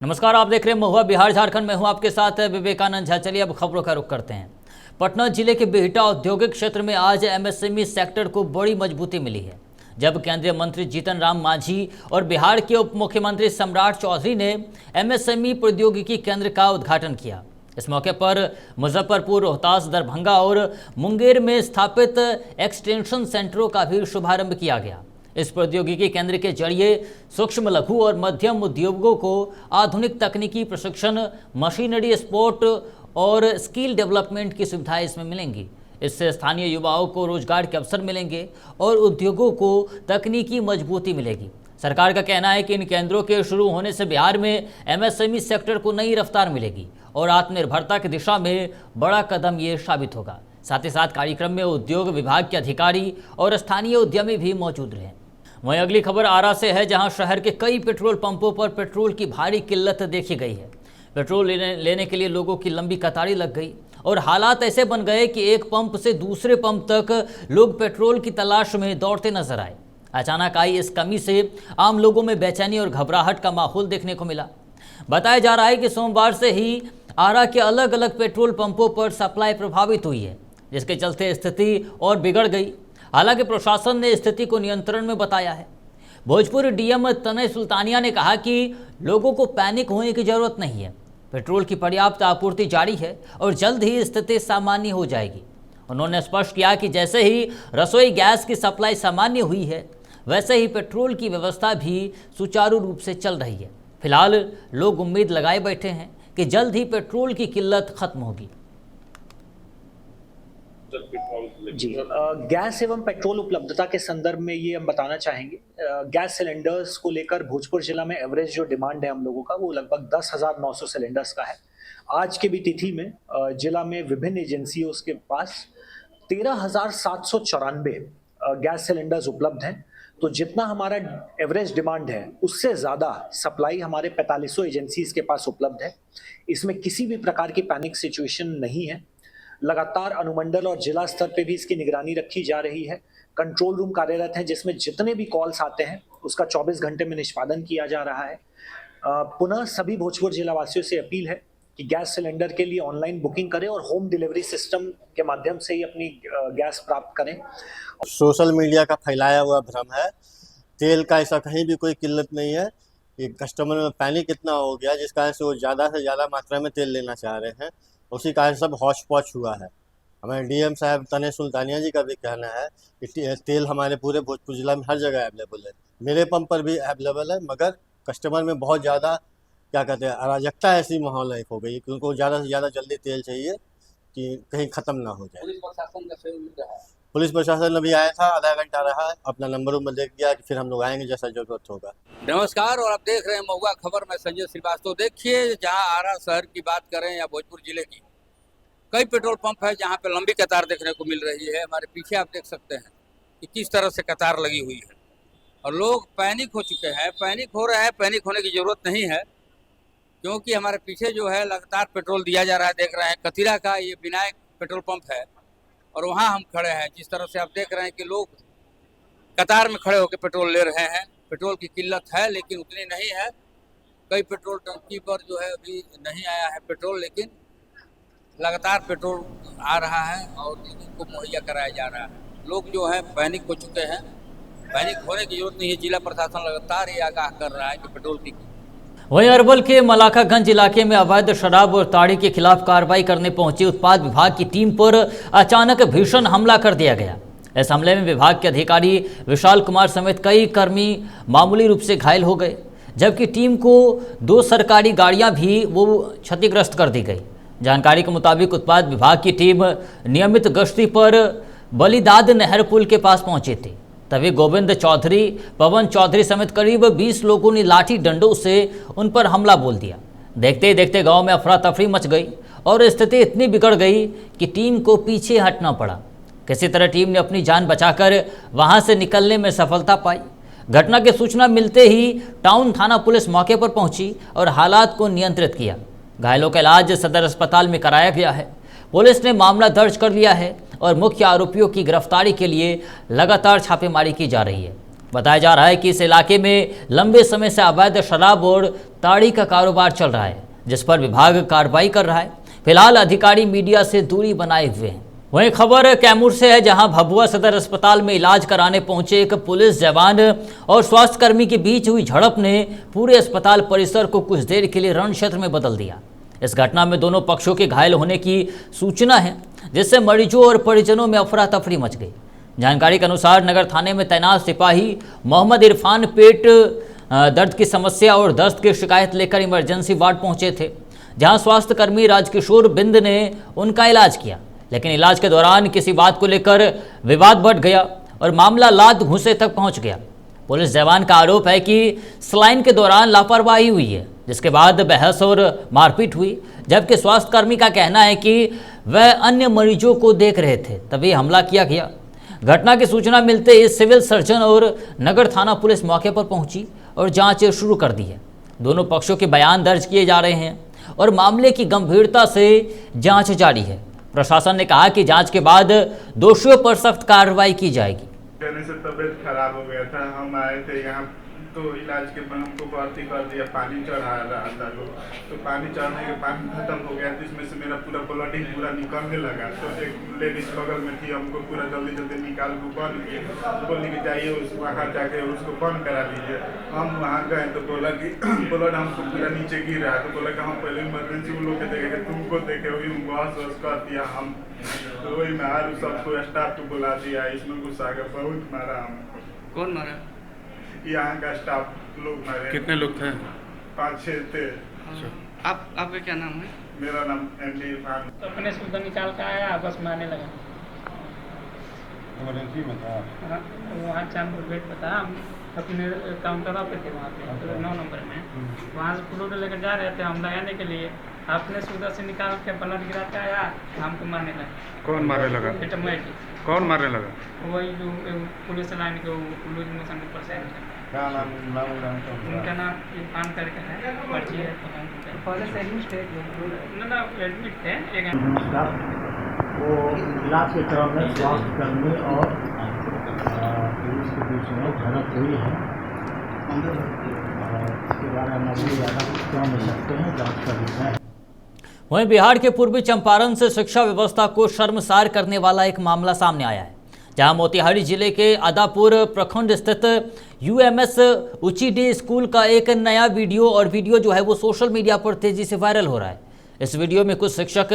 नमस्कार, आप देख रहे हैं महुआ बिहार झारखंड में हूं आपके साथ विवेकानंद झा। चलिए अब खबरों का रुख करते हैं। पटना जिले के बिहटा औद्योगिक क्षेत्र में आज एमएसएमई सेक्टर को बड़ी मजबूती मिली है, जब केंद्रीय मंत्री जीतन राम मांझी और बिहार के उप मुख्यमंत्री सम्राट चौधरी ने एमएसएमई प्रौद्योगिकी केंद्र का उद्घाटन किया। इस मौके पर मुजफ्फरपुर, रोहतास, दरभंगा और मुंगेर में स्थापित एक्सटेंशन सेंटरों का भी शुभारंभ किया गया। इस प्रौद्योगिकी केंद्र के जरिए सूक्ष्म, लघु और मध्यम उद्योगों को आधुनिक तकनीकी प्रशिक्षण, मशीनरी, स्पोर्ट और स्किल डेवलपमेंट की सुविधाएं इसमें मिलेंगी। इससे स्थानीय युवाओं को रोजगार के अवसर मिलेंगे और उद्योगों को तकनीकी मजबूती मिलेगी। सरकार का कहना है कि इन केंद्रों के शुरू होने से बिहार में एमएसएमई सेक्टर को नई रफ्तार मिलेगी और आत्मनिर्भरता की दिशा में बड़ा कदम ये साबित होगा। साथ ही साथ कार्यक्रम में उद्योग विभाग के अधिकारी और स्थानीय उद्यमी भी मौजूद रहे। वहीं अगली खबर आरा से है, जहां शहर के कई पेट्रोल पंपों पर पेट्रोल की भारी किल्लत देखी गई है। पेट्रोल लेने के लिए लोगों की लंबी कतारें लग गई और हालात ऐसे बन गए कि एक पंप से दूसरे पंप तक लोग पेट्रोल की तलाश में दौड़ते नजर आए। अचानक आई इस कमी से आम लोगों में बेचैनी और घबराहट का माहौल देखने को मिला। बताया जा रहा है कि सोमवार से ही आरा के अलग अलग पेट्रोल पंपों पर सप्लाई प्रभावित हुई है, जिसके चलते स्थिति और बिगड़ गई। हालांकि प्रशासन ने स्थिति को नियंत्रण में बताया है। भोजपुर डीएम तनय सुल्तानिया ने कहा कि लोगों को पैनिक होने की जरूरत नहीं है। पेट्रोल की पर्याप्त आपूर्ति जारी है और जल्द ही स्थिति सामान्य हो जाएगी। उन्होंने स्पष्ट किया कि जैसे ही रसोई गैस की सप्लाई सामान्य हुई है, वैसे ही पेट्रोल की व्यवस्था भी सुचारू रूप से चल रही है। फिलहाल लोग उम्मीद लगाए बैठे हैं कि जल्द ही पेट्रोल की किल्लत खत्म होगी। जी, गैस एवं पेट्रोल उपलब्धता के संदर्भ में ये हम बताना चाहेंगे। गैस सिलेंडर्स को लेकर भोजपुर जिला में एवरेज जो डिमांड है हम लोगों का, वो लगभग 10,900 सिलेंडर्स का है। आज के भी तिथि में जिला में विभिन्न एजेंसियों के पास 13,794 गैस सिलेंडर्स उपलब्ध हैं। तो जितना हमारा एवरेज डिमांड है, उससे ज़्यादा सप्लाई हमारे 4500 एजेंसीज के पास उपलब्ध है। इसमें किसी भी प्रकार की पैनिक सिचुएशन नहीं है। लगातार अनुमंडल और जिला स्तर पे भी इसकी निगरानी रखी जा रही है। कंट्रोल रूम कार्यरत है, जिसमें जितने भी कॉल्स आते हैं उसका 24 घंटे में निष्पादन किया जा रहा है। पुनः सभी भोजपुर जिला वासियों से अपील है कि गैस सिलेंडर के लिए ऑनलाइन बुकिंग करें और होम डिलीवरी सिस्टम के माध्यम से ही अपनी गैस प्राप्त करें। सोशल मीडिया का फैलाया हुआ भ्रम है। तेल का ऐसा कहीं भी कोई किल्लत नहीं है। ये कस्टमर में पैनिक इतना हो गया, जिस कारण से वो ज़्यादा से ज़्यादा मात्रा में तेल लेना चाह रहे हैं। उसी कारण सब हौच पौच हुआ है। हमारे डीएम साहब तनय सुल्तानिया जी का भी कहना है कि तेल हमारे पूरे भोजपुर जिला में हर जगह अवेलेबल है। मेरे पंप पर भी अवेलेबल है, मगर कस्टमर में बहुत ज़्यादा क्या कहते हैं, अराजकता ऐसी माहौल हो गई कि उनको ज़्यादा से ज़्यादा जल्दी तेल चाहिए कि कहीं ख़त्म ना हो जाए। पुलिस प्रशासन अभी आया था, आधा घंटा रहा, अपना नंबर उम्बर देख गया कि फिर हम लोग आएंगे जैसा जरूरत होगा। नमस्कार, और आप देख रहे हैं महुआ खबर में संजय श्रीवास्तव। देखिए, जहां आरा शहर की बात करें या भोजपुर जिले की, कई पेट्रोल पंप है जहां पे लंबी कतार देखने को मिल रही है। हमारे पीछे आप देख सकते हैं कि किस तरह से कतार लगी हुई है और लोग पैनिक हो चुके हैं। पैनिक हो रहे हैं, पैनिक होने की जरूरत नहीं है, क्योंकि हमारे पीछे जो है लगातार पेट्रोल दिया जा रहा है। देख रहे हैं कतीरा का ये विनायक पेट्रोल पंप है और वहाँ हम खड़े हैं। जिस तरह से आप देख रहे हैं कि लोग कतार में खड़े होकर पेट्रोल ले रहे हैं। पेट्रोल की किल्लत है, लेकिन उतनी नहीं है। कई पेट्रोल टंकी पर जो है अभी नहीं आया है पेट्रोल, लेकिन लगातार पेट्रोल आ रहा है और लोगों को मुहैया कराया जा रहा है। लोग जो है पैनिक हो चुके हैं। पैनिक होने की जरूरत नहीं है। जिला प्रशासन लगातार ये आगाह कर रहा है कि पेट्रोल की। वहीं अरवल के मलाखागंज इलाके में अवैध शराब और ताड़ी के खिलाफ कार्रवाई करने पहुंची उत्पाद विभाग की टीम पर अचानक भीषण हमला कर दिया गया। इस हमले में विभाग के अधिकारी विशाल कुमार समेत कई कर्मी मामूली रूप से घायल हो गए, जबकि टीम को 2 सरकारी गाड़ियां भी क्षतिग्रस्त कर दी गई। जानकारी के मुताबिक उत्पाद विभाग की टीम नियमित गश्ती पर बलिदाद नहर पुल के पास पहुंची थी। तभी गोविंद चौधरी, पवन चौधरी समेत करीब 20 लोगों ने लाठी डंडों से उन पर हमला बोल दिया। देखते ही देखते गांव में अफरा तफरी मच गई और स्थिति इतनी बिगड़ गई कि टीम को पीछे हटना पड़ा। किसी तरह टीम ने अपनी जान बचाकर वहां से निकलने में सफलता पाई। घटना की सूचना मिलते ही टाउन थाना पुलिस मौके पर पहुंची और हालात को नियंत्रित किया। घायलों का इलाज सदर अस्पताल में कराया गया है। पुलिस ने मामला दर्ज कर लिया है और मुख्य आरोपियों की गिरफ्तारी के लिए लगातार छापेमारी की जा रही है। बताया जा रहा है कि इस इलाके में लंबे समय से अवैध शराब और ताड़ी का कारोबार चल रहा है, जिस पर विभाग कार्रवाई कर रहा है। फिलहाल अधिकारी मीडिया से दूरी बनाए हुए हैं। वहीं खबर कैमूर से है, जहां भभुआ सदर अस्पताल में इलाज कराने पहुंचे एक पुलिस जवान और स्वास्थ्यकर्मी के बीच हुई झड़प ने पूरे अस्पताल परिसर को कुछ देर के लिए रण क्षेत्र में बदल दिया। इस घटना में दोनों पक्षों के घायल होने की सूचना है, जिससे मरीजों और परिजनों में अफरा तफरी मच गई। जानकारी के अनुसार नगर थाने में तैनात सिपाही मोहम्मद इरफान पेट दर्द की समस्या और दस्त की शिकायत लेकर इमरजेंसी वार्ड पहुंचे थे, जहां स्वास्थ्यकर्मी राजकिशोर बिंद ने उनका इलाज किया। लेकिन इलाज के दौरान किसी बात को लेकर विवाद बढ़ गया और मामला लात घुसे तक पहुंच गया। पुलिस जवान का आरोप है कि सलाइन के दौरान लापरवाही हुई है, जिसके बाद बहस और मारपीट हुई, जबकि स्वास्थ्यकर्मी का कहना है कि वह अन्य मरीजों को देख रहे थे, तभी हमला किया गया। घटना की सूचना मिलते ही सिविल सर्जन और नगर थाना पुलिस मौके पर पहुंची और जांच शुरू कर दी है। दोनों पक्षों के बयान दर्ज किए जा रहे हैं और मामले की गंभीरता से जांच जारी है। प्रशासन ने कहा कि जांच के बाद दोषियों पर सख्त कार्रवाई की जाएगी। कहने से तबीयत खराब हो गया था, हम आए थे यहाँ तो इलाज के बाद हमको भर्ती कर दिया। पानी चढ़ा रहा था तो पानी चढ़ने के पानी खत्म हो गया, जिसमें से मेरा पूरा ब्लडिंग पूरा निकलने लगा। तो एक लेडीज बगल में थी, हमको पूरा जल्दी जल्दी निकाल को बंद किया, बोली कि जाइए वहाँ जाके उसको बंद करा दीजिए। हम वहाँ गए तो बोला कि ब्लड हमको पूरा नीचे गिर रहा है, तो बोला कि हम पहले इमरजेंसी लोग के देखे, तुमको देखे वही बहस वस कर दिया। हम तो वही में हर सबको स्टाफ को बुला दिया, इसमें गुस्सा कर बहुत मारा। हम कौन मारा? यहाँ का स्टाफ लोग मारे। कितने लोग थे? 5-6 थे। आपका क्या नाम है? मेरा नाम एमडी इरफान। तो अपने से उधर निकाल के आया, बस मारने लगा। इमरजेंसी में था वहाँ चांदपुर गेट पे था, हम अपने काउंटर पे थे वहाँ पे 9 नंबर में। वहाँ से फ्लूड लेकर जा रहे थे हम लगाने के लिए, अपने से उधर से निकाल के ब्लड गिरा के आया, हमको मारने लगा। कौन मारने लगा? कौन मारने लगा? वही जो पुलिस लाइन के लूज मोशन पर से क्या नाम उनका नाम इरफान करके है, पर्ची है। पहले से एडमिट थे, ना एडमिट थे। वो इलाज के क्रम में स्वास्थ्यकर्मी और पुलिस के बीच में झड़प हुई है। इसके बारे में अभी ज़्यादा कह नहीं सकते हैं, जांच का विषय है। वहीं बिहार के पूर्वी चंपारण से शिक्षा व्यवस्था को शर्मसार करने वाला एक मामला सामने आया है, जहां मोतिहारी जिले के आदापुर प्रखंड स्थित UMS उचीडी स्कूल का एक नया वीडियो जो है वो सोशल मीडिया पर तेजी से वायरल हो रहा है। इस वीडियो में कुछ शिक्षक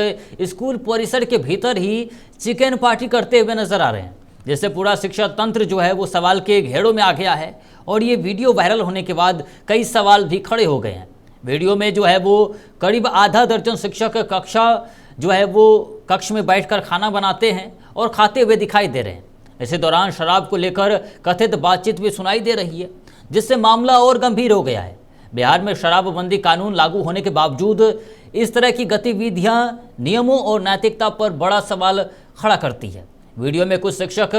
स्कूल परिसर के भीतर ही चिकन पार्टी करते हुए नजर आ रहे हैं, जिससे पूरा शिक्षा तंत्र जो है वो सवाल के घेरों में आ गया है। और ये वीडियो वायरल होने के बाद कई सवाल भी खड़े हो गए हैं। वीडियो में जो है वो करीब आधा दर्जन शिक्षक कक्ष में बैठकर खाना बनाते हैं और खाते हुए दिखाई दे रहे हैं। इसी दौरान शराब को लेकर कथित बातचीत भी सुनाई दे रही है, जिससे मामला और गंभीर हो गया है। बिहार में शराबबंदी कानून लागू होने के बावजूद इस तरह की गतिविधियां नियमों और नैतिकता पर बड़ा सवाल खड़ा करती है। वीडियो में कुछ शिक्षक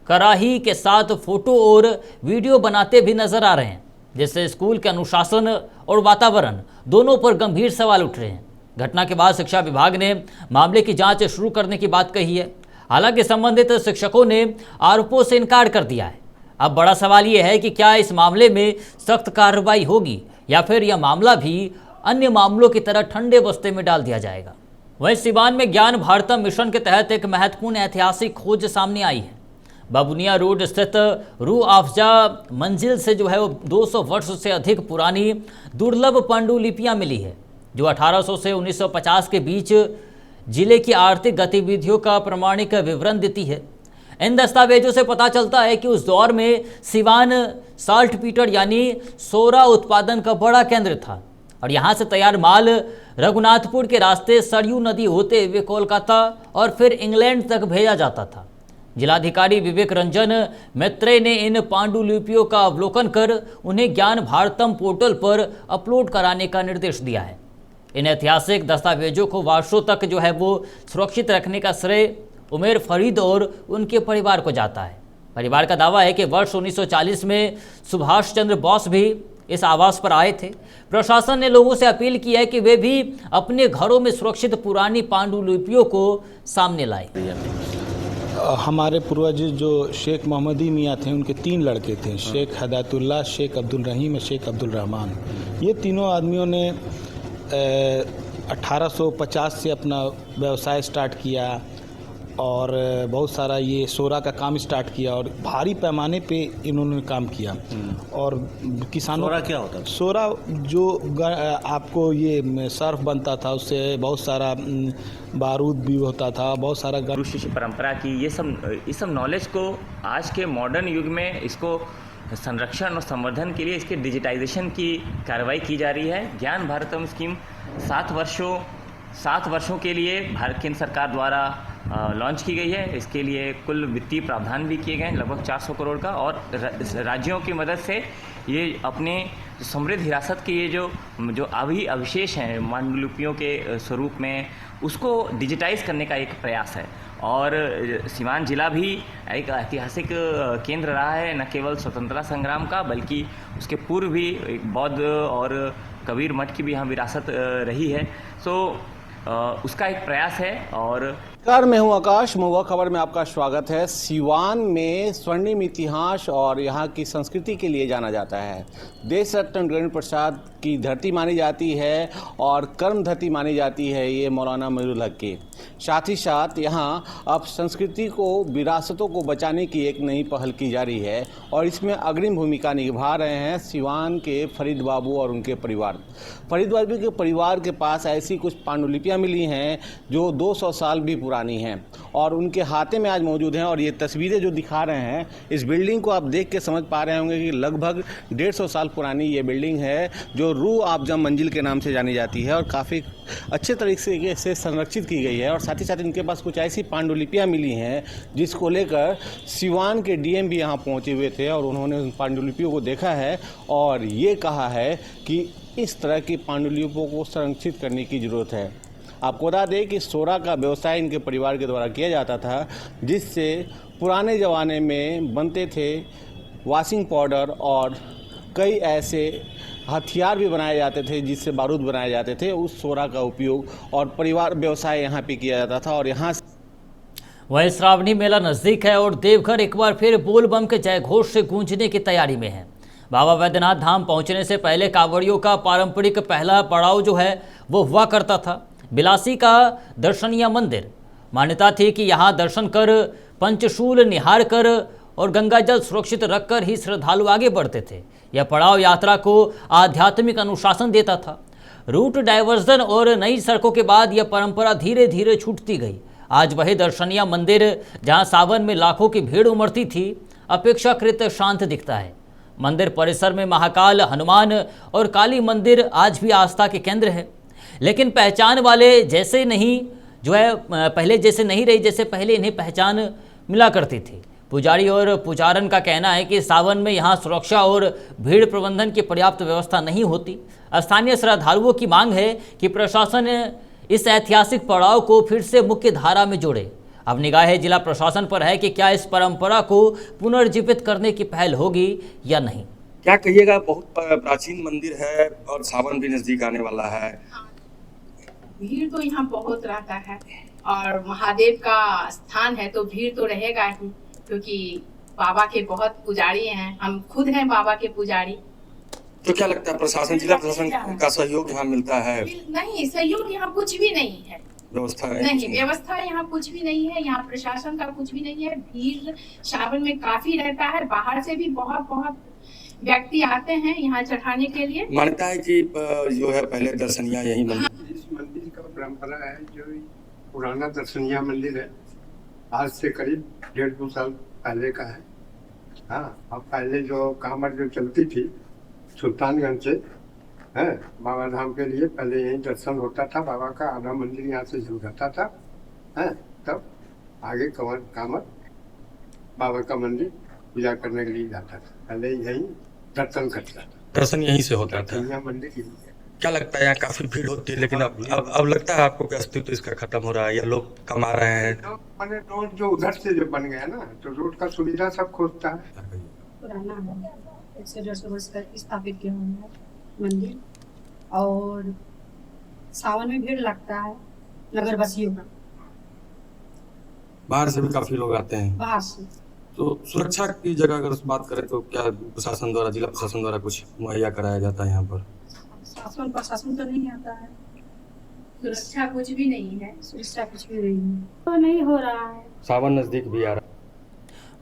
कराही के साथ फोटो और वीडियो बनाते भी नजर आ रहे हैं, जिससे स्कूल के अनुशासन और वातावरण दोनों पर गंभीर सवाल उठ रहे हैं। घटना के बाद शिक्षा विभाग ने मामले की जांच शुरू करने की बात कही है। हालांकि संबंधित शिक्षकों ने आरोपों से इनकार कर दिया है। अब बड़ा सवाल यह है कि क्या इस मामले में सख्त कार्रवाई होगी या फिर यह मामला भी अन्य मामलों की तरह ठंडे बस्ते में डाल दिया जाएगा। वहीं सिवान में ज्ञान भारतम मिशन के तहत एक महत्वपूर्ण ऐतिहासिक खोज सामने आई है। बाबुनिया रोड स्थित रूह अफ़ज़ा मंजिल से जो है वो 200 वर्ष से अधिक पुरानी दुर्लभ पांडुलिपियां मिली है, जो 1800 से 1950 के बीच जिले की आर्थिक गतिविधियों का प्रमाणिक विवरण देती है। इन दस्तावेजों से पता चलता है कि उस दौर में सिवान साल्ट पीटर यानी सोरा उत्पादन का बड़ा केंद्र था और यहाँ से तैयार माल रघुनाथपुर के रास्ते सरयू नदी होते हुए कोलकाता और फिर इंग्लैंड तक भेजा जाता था। जिलाधिकारी विवेक रंजन मैत्रेय ने इन पांडुलिपियों का अवलोकन कर उन्हें ज्ञान भारतम पोर्टल पर अपलोड कराने का निर्देश दिया है। इन ऐतिहासिक दस्तावेजों को वर्षों तक जो है वो सुरक्षित रखने का श्रेय उमेर फरीद और उनके परिवार को जाता है। परिवार का दावा है कि वर्ष 1940 में सुभाष चंद्र बोस भी इस आवास पर आए थे। प्रशासन ने लोगों से अपील की है कि वे भी अपने घरों में सुरक्षित पुरानी पांडुलिपियों को सामने लाएं। हमारे पूर्वज जो शेख मोहम्मदी मियाँ थे उनके 3 लड़के थे, शेख हदायतुल्लाह, शेख अब्दुल रहीम और शेख अब्दुल रहमान। ये तीनों आदमियों ने 1850 से अपना व्यवसाय स्टार्ट किया और बहुत सारा ये सोरा का काम स्टार्ट किया और भारी पैमाने पे इन्होंने काम किया। और किसानों सोरा क्या होता है? सोरा जो आपको ये सर्फ बनता था, उससे बहुत सारा बारूद भी होता था, बहुत सारा गुरु शिष्य परंपरा की ये सब नॉलेज को आज के मॉडर्न युग में इसको संरक्षण और संवर्धन के लिए इसके डिजिटाइजेशन की कार्रवाई की जा रही है। ज्ञान भारतम स्कीम 7 वर्षों के लिए भारत केंद्र सरकार द्वारा लॉन्च की गई है। इसके लिए कुल वित्तीय प्रावधान भी किए गए हैं लगभग 400 करोड़ का, और राज्यों की मदद से ये अपने समृद्ध हिरासत के ये जो अवशेष हैं पांडुलिपियों के स्वरूप में, उसको डिजिटाइज करने का एक प्रयास है। और सीवान जिला भी एक ऐतिहासिक केंद्र रहा है, न केवल स्वतंत्रता संग्राम का बल्कि उसके पूर्व भी एक बौद्ध और कबीर मठ की भी यहाँ विरासत रही है। उसका एक प्रयास है। और नमस्कार, मैं हूं आकाश। महुआ खबर में आपका स्वागत है। सीवान में स्वर्णिम इतिहास और यहाँ की संस्कृति के लिए जाना जाता है। देश रत्न गणेश प्रसाद की धरती मानी जाती है और कर्म धरती मानी जाती है ये मौलाना मजरूल हक की। साथ ही साथ यहाँ अब संस्कृति को, विरासतों को बचाने की एक नई पहल की जा रही है और इसमें अग्रिम भूमिका निभा रहे हैं सीवान के फरीद बाबू और उनके परिवार। फरीद बाबू के परिवार के पास ऐसी कुछ पांडुलिपियाँ मिली हैं जो 200 साल भी पुरानी हैं और उनके हाथे में आज मौजूद हैं। और ये तस्वीरें जो दिखा रहे हैं, इस बिल्डिंग को आप देख के समझ पा रहे होंगे कि लगभग 150 साल पुरानी ये बिल्डिंग है जो रूह आफजम मंजिल के नाम से जानी जाती है और काफ़ी अच्छे तरीके से संरक्षित की गई है। और साथ ही साथ इनके पास कुछ ऐसी पांडुलिपियाँ मिली हैं जिसको लेकर सीवान के डीएम भी यहाँ पहुँचे हुए थे और उन्होंने उन पांडुलिपियों को देखा है और ये कहा है कि इस तरह की पांडुलिपियों को संरक्षित करने की ज़रूरत है। आपको बता दें कि सोरा का व्यवसाय इनके परिवार के द्वारा किया जाता था, जिससे पुराने ज़माने में बनते थे वॉशिंग पाउडर और कई ऐसे हथियार भी बनाए जाते थे जिससे बारूद बनाए जाते थे। उस सोरा का उपयोग और परिवार व्यवसाय यहाँ पे किया जाता था। और यहाँ वहीं श्रावणी मेला नज़दीक है और देवघर एक बार फिर बोल बम के जय घोष से गूंजने की तैयारी में है। बाबा वैद्यनाथ धाम पहुँचने से पहले कांवड़ियों का पारंपरिक पहला पड़ाव जो है वो हुआ करता था बिलासी का दर्शनीय मंदिर। मान्यता थी कि यहाँ दर्शन कर, पंचशूल निहार कर और गंगा जल सुरक्षित रखकर ही श्रद्धालु आगे बढ़ते थे। यह पड़ाव यात्रा को आध्यात्मिक अनुशासन देता था। रूट डाइवर्जन और नई सड़कों के बाद यह परंपरा धीरे धीरे छूटती गई। आज वही दर्शनीय मंदिर जहाँ सावन में लाखों की भीड़ उमड़ती थी, अपेक्षाकृत शांत दिखता है। मंदिर परिसर में महाकाल, हनुमान और काली मंदिर आज भी आस्था के केंद्र है, लेकिन पहचान वाले जैसे नहीं जो है पहले जैसे नहीं रही जैसे पहले इन्हें पहचान मिला करती थी। पुजारी और पुजारन का कहना है कि सावन में यहाँ सुरक्षा और भीड़ प्रबंधन की पर्याप्त व्यवस्था नहीं होती। स्थानीय श्रद्धालुओं की मांग है कि प्रशासन इस ऐतिहासिक पड़ाव को फिर से मुख्य धारा में जोड़े। अब निगाह जिला प्रशासन पर है कि क्या इस परंपरा को पुनर्जीवित करने की पहल होगी या नहीं। क्या कहिएगा, बहुत प्राचीन मंदिर है और सावन भी नजदीक आने वाला है। भीड़ तो यहाँ बहुत रहता है और महादेव का स्थान है तो भीड़ तो रहेगा ही, क्योंकि बाबा के बहुत पुजारी हैं, हम खुद हैं बाबा के पुजारी। तो क्या लगता है प्रशासन, जिला प्रशासन का सहयोग यहाँ मिलता है? नहीं, सहयोग यहाँ कुछ भी नहीं है। व्यवस्था नहीं, व्यवस्था यहाँ कुछ भी नहीं है। यहाँ प्रशासन का कुछ भी नहीं है। भीड़ सावन में काफी रहता है, बाहर से भी बहुत व्यक्ति आते हैं यहाँ चढ़ाने के लिए। मान्यता है कि जो है पहले दर्शनिया यही मंदिर। इस मंदिर का परंपरा है, जो पुराना दर्शनिया मंदिर है, आज से करीब 1.5-2 साल पहले का है। हाँ, अब पहले जो कांवड़ जो चलती थी सुल्तानगंज से है बाबा धाम के लिए, पहले यही दर्शन होता था बाबा का। आधा मंदिर यहाँ से शुरू करता था है, तब आगे कांवड़ बाबा का मंदिर पूजा करने के लिए जाता था। पहले यही दर्शन करता था, दर्शन यहीं से होता था। मंदिर यही है। क्या लगता है, यहाँ काफी भीड़ होती है, लेकिन अब लगता है आपको कि अस्तित्व इसका खत्म हो रहा है या लोग कमा रहे हैं? मैंने रोड जो उधर से जो बन गया ना, तो रोड का सुविधा सब खोजता है। पुराना है, 150 वर्ष का स्थापित किया हुआ है मंदिर और सावन में भीड़ लगता है नगरवासियों का। बाहर से भी काफी लोग आते हैं। बाहर से तो सुरक्षा की जगह अगर बात करें तो क्या प्रशासन द्वारा, जिला प्रशासन द्वारा कुछ मुहैया कराया जाता है यहाँ पर? प्रशासन तो नहीं आता है, सुरक्षा कुछ भी नहीं है। सुरक्षा कुछ भी नहीं है, तो नहीं हो रहा है। सावन नजदीक भी आ रहा है।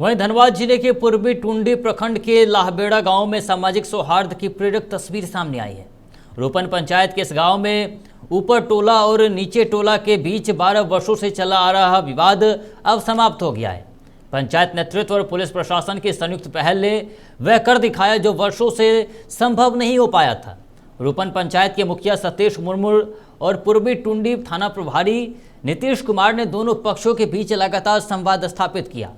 वहीं धनबाद जिले के पूर्वी टुंडी प्रखंड के लाहबेड़ा गांव में सामाजिक सौहार्द की प्रेरक तस्वीर सामने आई है। रूपन पंचायत के इस गांव में ऊपर टोला और नीचे टोला के बीच 12 वर्षों से चला आ रहा विवाद अब समाप्त हो गया है। पंचायत नेतृत्व और पुलिस प्रशासन की संयुक्त पहल ने वह कर दिखाया जो वर्षों से संभव नहीं हो पाया था। रूपन पंचायत के मुखिया सतीश मुर्मू और पूर्वी टुंडी थाना प्रभारी नीतीश कुमार ने दोनों पक्षों के बीच लगातार संवाद स्थापित किया।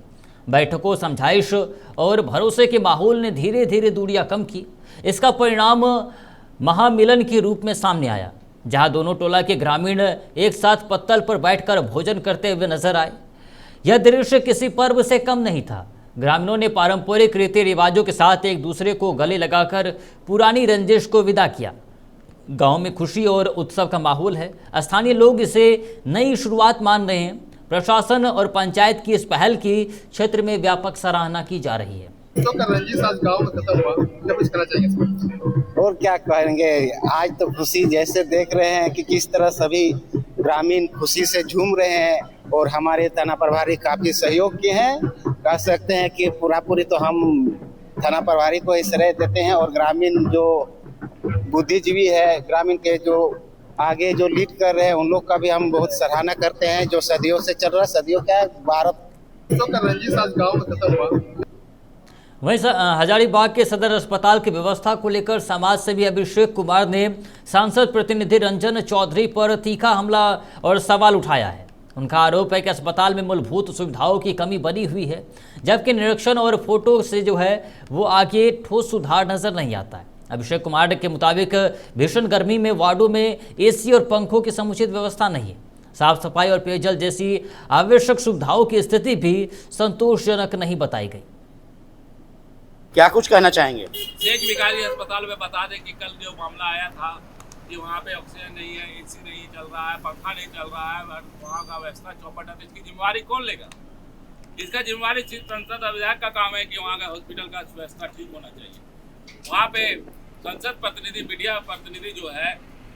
बैठकों, समझाइश और भरोसे के माहौल ने धीरे धीरे दूरियां कम की। इसका परिणाम महामिलन के रूप में सामने आया, जहां दोनों टोला के ग्रामीण एक साथ पत्तल पर बैठकर भोजन करते हुए नजर आए। यह दृश्य किसी पर्व से कम नहीं था। ग्रामीणों ने पारंपरिक रीति रिवाजों के साथ एक दूसरे को गले लगाकर पुरानी रंजिश को विदा किया। गांव में खुशी और उत्सव का माहौल है। स्थानीय लोग इसे नई शुरुआत मान रहे हैं। प्रशासन और पंचायत की इस पहल की क्षेत्र में व्यापक सराहना की जा रही है। तो रंजिश आज गांव में खत्म हुआ, क्या कुछ करना चाहिए? और क्या कहेंगे, आज तो खुशी जैसे देख रहे हैं कि किस तरह सभी ग्रामीण खुशी से झूम रहे हैं और हमारे थाना प्रभारी काफी सहयोग किए हैं। कह सकते हैं कि पूरी तो हम थाना प्रभारी को श्रेय देते हैं और ग्रामीण जो बुद्धिजीवी है, ग्रामीण के जो आगे जो लीड कर रहे हैं उन लोग का भी हम बहुत सराहना करते हैं, जो सदियों से चल रहा है। सदियों क्या भारत तो रंजिश आज गांव में खत्म हुआ। वहीं हजारीबाग के सदर अस्पताल की व्यवस्था को लेकर समाज सेवी अभिषेक कुमार ने सांसद प्रतिनिधि रंजन चौधरी पर तीखा हमला और सवाल उठाया है। उनका आरोप है कि अस्पताल में मूलभूत सुविधाओं की कमी बनी हुई है, जबकि निरीक्षण और फोटो से जो है वो आगे ठोस सुधार नजर नहीं आता है। अभिषेक कुमार के मुताबिक भीषण गर्मी में वार्डों में एसी और पंखों की समुचित व्यवस्था नहीं है। साफ सफाई और पेयजल जैसी आवश्यक सुविधाओं की स्थिति भी संतोषजनक नहीं बताई गई। क्या कुछ कहना चाहेंगे? शेख भिखारी अस्पताल में बता दें कि कल जो मामला आया था कि वहाँ पे ऑक्सीजन नहीं है, एसी नहीं चल रहा है, पंखा नहीं चल रहा है, वहाँ का व्यवस्था चौपट है, तो इसकी जिम्मेवारी कौन लेगा? इसका जिम्मेवारी संसद विधायक का काम है कि वहाँ का हॉस्पिटल का व्यवस्था ठीक होना चाहिए। वहाँ पे संसद प्रतिनिधि, मीडिया प्रतिनिधि जो है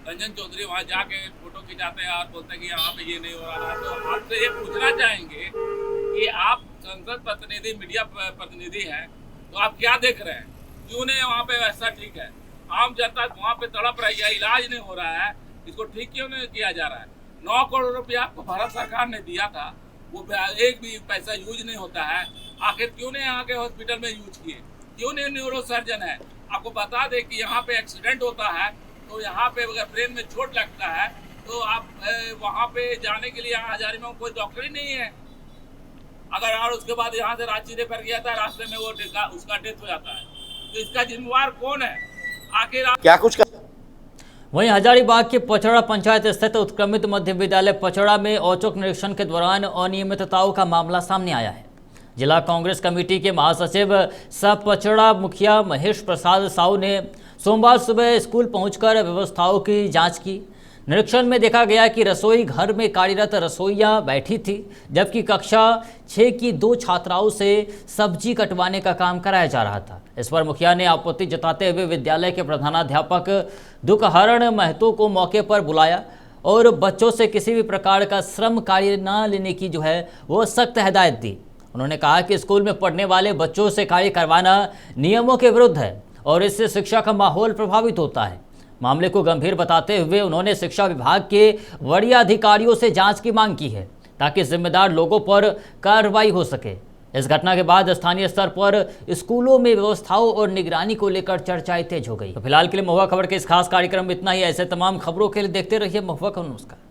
रंजन चौधरी, वहाँ जाके फोटो खिंचाते हैं और बोलते हैं कि यहाँ पे ये नहीं हो रहा है। तो आपसे ये पूछना चाहेंगे कि आप संसद प्रतिनिधि, मीडिया प्रतिनिधि हैं, तो आप क्या देख रहे हैं? क्यों नहीं वहाँ पे व्यवस्था ठीक है? आम जनता वहाँ पे तड़प रही है, इलाज नहीं हो रहा है, इसको ठीक क्यों नहीं किया जा रहा है? 9 करोड़ रुपया आपको भारत सरकार ने दिया था, वो एक भी पैसा यूज नहीं होता है। आखिर क्यों नहीं यहाँ के हॉस्पिटल में यूज किए? क्यों नहीं न्यूरो सर्जन है? आपको बता दें कि यहाँ पे एक्सीडेंट होता है तो यहाँ पे अगर ब्रेन में चोट लगता है तो आप वहाँ पे जाने के लिए यहाँ हजारीबाग में कोई डॉक्टर ही नहीं है। अगर और उसके बाद यहाँ से रांची रेफर किया था, रास्ते में वो उसका डेथ हो जाता है, तो इसका जिम्मेवार कौन है? आखिर क्या कुछ वहीं हजारीबाग के पचड़ा पंचायत स्थित उत्क्रमित मध्य विद्यालय पचड़ा में औचक निरीक्षण के दौरान अनियमितताओं का मामला सामने आया है। जिला कांग्रेस कमेटी के महासचिव सह पचड़ा मुखिया महेश प्रसाद साहू ने सोमवार सुबह स्कूल पहुंचकर व्यवस्थाओं की जांच की। निरीक्षण में देखा गया कि रसोई घर में कार्यरत रसोइया बैठी थी, जबकि कक्षा 6 की 2 छात्राओं से सब्जी कटवाने का काम कराया जा रहा था। इस पर मुखिया ने आपत्ति जताते हुए विद्यालय के प्रधानाध्यापक दुखहरण महतो को मौके पर बुलाया और बच्चों से किसी भी प्रकार का श्रम कार्य न लेने की जो है वो सख्त हिदायत दी। उन्होंने कहा कि स्कूल में पढ़ने वाले बच्चों से कार्य करवाना नियमों के विरुद्ध है और इससे शिक्षा का माहौल प्रभावित होता है। मामले को गंभीर बताते हुए उन्होंने शिक्षा विभाग के वरीय अधिकारियों से जांच की मांग की है ताकि जिम्मेदार लोगों पर कार्रवाई हो सके। इस घटना के बाद स्थानीय स्तर पर स्कूलों में व्यवस्थाओं और निगरानी को लेकर चर्चाएं तेज हो गई। तो फिलहाल के लिए महुआ खबर के इस खास कार्यक्रम में इतना ही। ऐसे तमाम खबरों के लिए देखते रहिए महुआ खबर। नमस्कार।